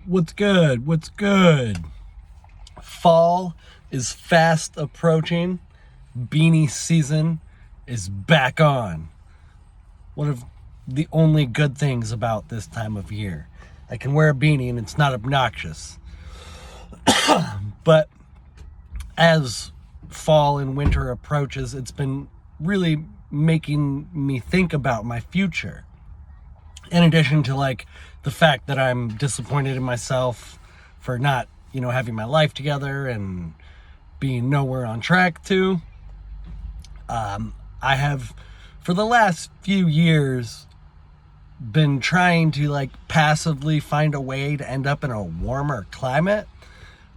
What's good? What's good? Fall is fast approaching. Beanie season is back on. One of the only good things about this time of year. I can wear a beanie and it's not obnoxious. But as fall and winter approaches, it's been really making me think about my future. In addition to the fact that I'm disappointed in myself for not, having my life together and being nowhere on track to. I have, for the last few years, been trying to passively find a way to end up in a warmer climate.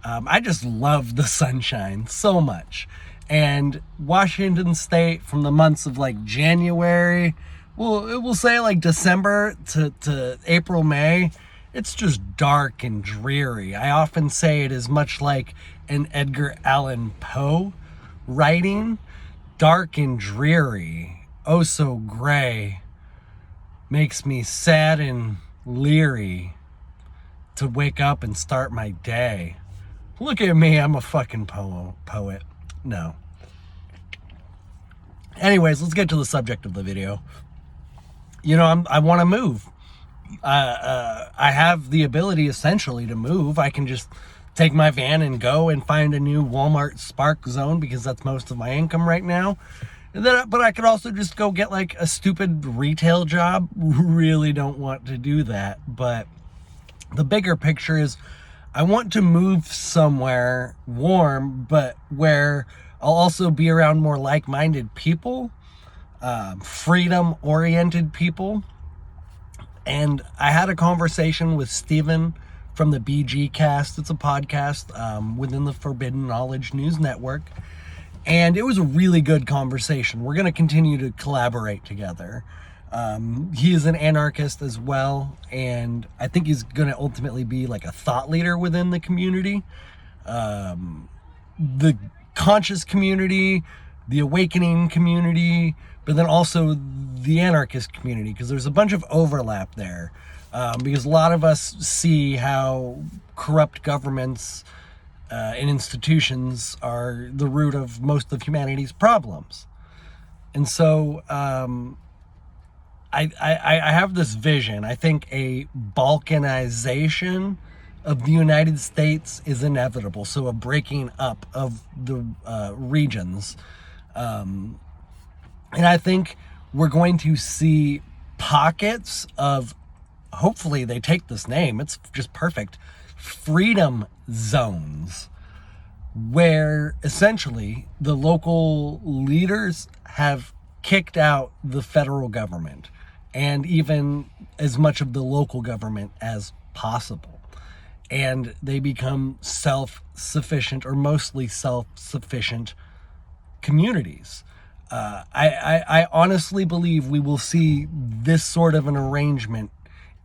I just love the sunshine so much. And Washington State, from the months of January, we'll say December to April, May, it's just dark and dreary. I often say it is much like an Edgar Allan Poe writing. Dark and dreary, oh so gray, makes me sad and leery to wake up and start my day. Look at me, I'm a fucking poet. No. Anyways, let's get to the subject of the video. I want to move. I have the ability essentially to move. I can just take my van and go and find a new Walmart Spark Zone because that's most of my income right now. But I could also just go get a stupid retail job. Really don't want to do that. But the bigger picture is I want to move somewhere warm, but where I'll also be around more like-minded people, freedom-oriented people. And I had a conversation with Steven from the BG Cast. It's a podcast within the Forbidden Knowledge News Network. And it was a really good conversation. We're going to continue to collaborate together. He is an anarchist as well. And I think he's going to ultimately be a thought leader within the community. The conscious community, the awakening community, but then also the anarchist community, because there's a bunch of overlap there. Because a lot of us see how corrupt governments and institutions are the root of most of humanity's problems. And so I have this vision. I think a balkanization of the United States is inevitable. So a breaking up of the regions. And I think we're going to see pockets of, hopefully they take this name, it's just perfect, freedom zones, where essentially the local leaders have kicked out the federal government and even as much of the local government as possible. And they become self-sufficient or mostly self-sufficient communities. I honestly believe we will see this sort of an arrangement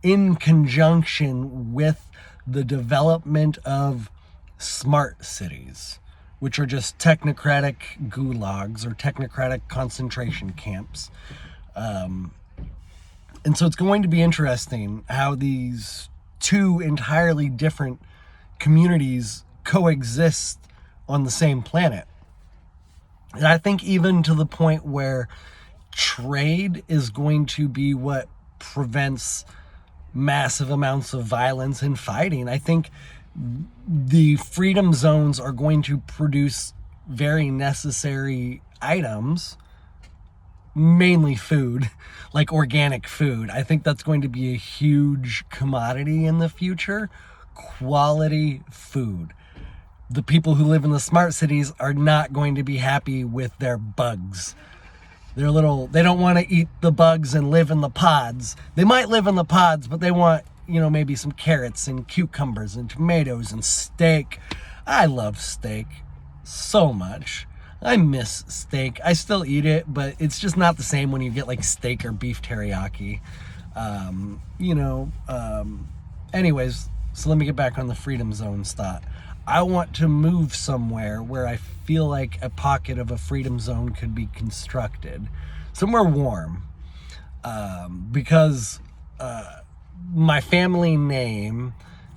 in conjunction with the development of smart cities, which are just technocratic gulags or technocratic concentration camps. And so it's going to be interesting how these two entirely different communities coexist on the same planet. And I think even to the point where trade is going to be what prevents massive amounts of violence and fighting. I think the freedom zones are going to produce very necessary items, mainly food, like organic food. I think that's going to be a huge commodity in the future. Quality food. The people who live in the smart cities are not going to be happy with their bugs. They don't want to eat the bugs and live in the pods. They might live in the pods, but they want, maybe some carrots and cucumbers and tomatoes and steak. I love steak so much. I miss steak. I still eat it, but it's just not the same when you get steak or beef teriyaki. Anyways, so let me get back on the freedom zones thought. I want to move somewhere where I feel like a pocket of a freedom zone could be constructed. Somewhere warm. Because my family name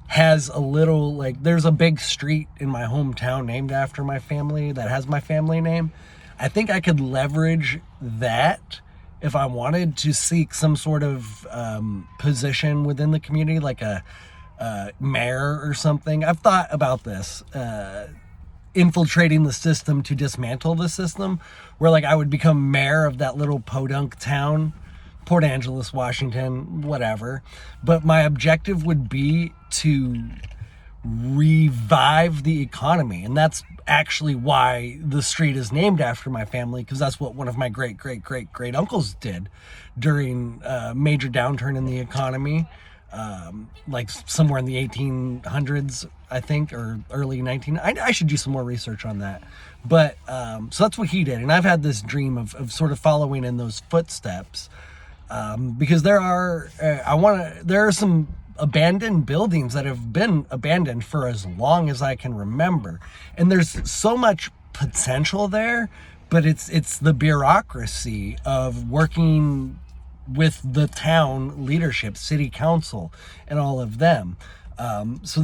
has a little, like, there's a big street in my hometown named after my family that has my family name. I think I could leverage that if I wanted to seek some sort of position within the community, like a mayor or something. I've thought about this, infiltrating the system to dismantle the system, where like I would become mayor of that little podunk town, Port Angeles, Washington, whatever. But my objective would be to revive the economy. And that's actually why the street is named after my family, because that's what one of my great uncles did during a major downturn in the economy, like somewhere in the 1800s, I think, or early 19. I should do some more research on that. But so that's what he did. And I've had this dream of sort of following in those footsteps, because there are some abandoned buildings that have been abandoned for as long as I can remember. And there's so much potential there, but it's the bureaucracy of working with the town leadership, city council, and all of them. So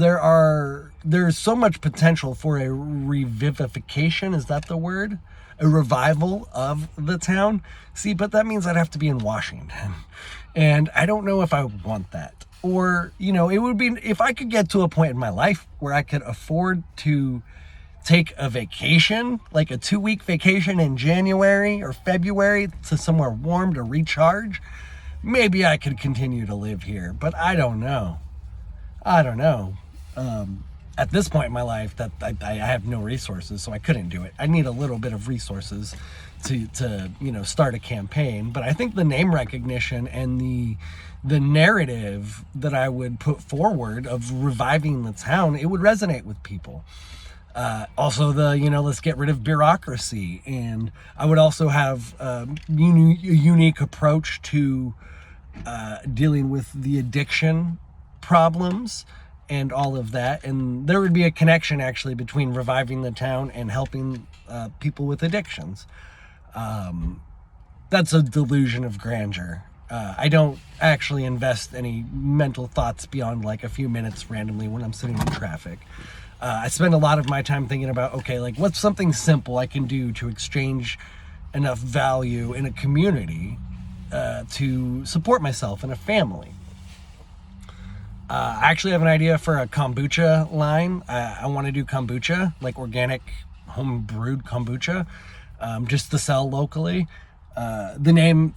there's so much potential for a revivification. Is that the word? A revival of the town. See, but that means I'd have to be in Washington. And I don't know if I want that. Or, it would be, if I could get to a point in my life where I could afford to take a vacation, like a 2-week vacation in January or February to somewhere warm to recharge, maybe I could continue to live here. But I don't know. At this point in my life, that I have no resources, so I couldn't do it. I need a little bit of resources to start a campaign. But I think the name recognition and the narrative that I would put forward of reviving the town, it would resonate with people. Also let's get rid of bureaucracy. And I would also have a unique approach to dealing with the addiction problems and all of that. And there would be a connection actually between reviving the town and helping people with addictions. That's a delusion of grandeur. I don't actually invest any mental thoughts beyond like a few minutes randomly when I'm sitting in traffic. I spend a lot of my time thinking about, okay, like what's something simple I can do to exchange enough value in a community to support myself and a family. I actually have an idea for a kombucha line. I want to do kombucha, like organic home brewed kombucha, just to sell locally. The name,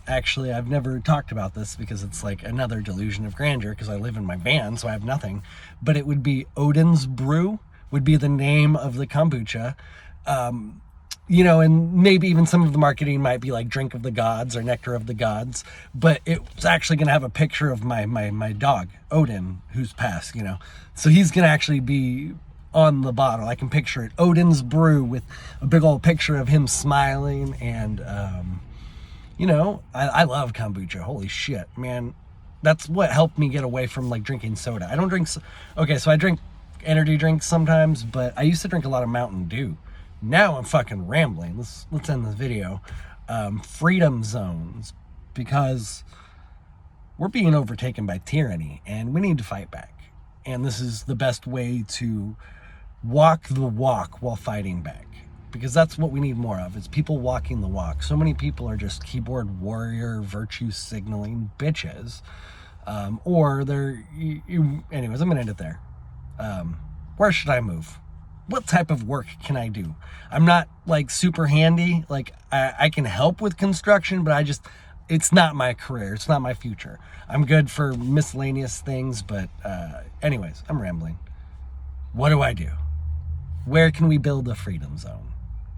actually, I've never talked about this because it's like another delusion of grandeur because I live in my van, so I have nothing. But it would be Odin's Brew would be the name of the kombucha. And maybe even some of the marketing might be like Drink of the Gods or Nectar of the Gods. But it's actually going to have a picture of my dog, Odin, who's passed, So he's going to actually be on the bottle. I can picture it. Odin's Brew with a big old picture of him smiling and... I love kombucha. Holy shit, man. That's what helped me get away from like drinking soda. I don't drink. Okay, so I drink energy drinks sometimes, but I used to drink a lot of Mountain Dew. Now I'm fucking rambling. Let's end this video. Freedom zones, because we're being overtaken by tyranny and we need to fight back. And this is the best way to walk the walk while fighting back. Because that's what we need more of, is people walking the walk. So many people are just keyboard warrior, virtue signaling bitches. Or they're... Anyways, I'm going to end it there. Where should I move? What type of work can I do? I'm not, like, super handy. Like, I can help with construction, but it's not my career. It's not my future. I'm good for miscellaneous things, but anyways, I'm rambling. What do I do? Where can we build a freedom zone?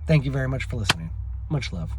Thank you very much for listening. Much love.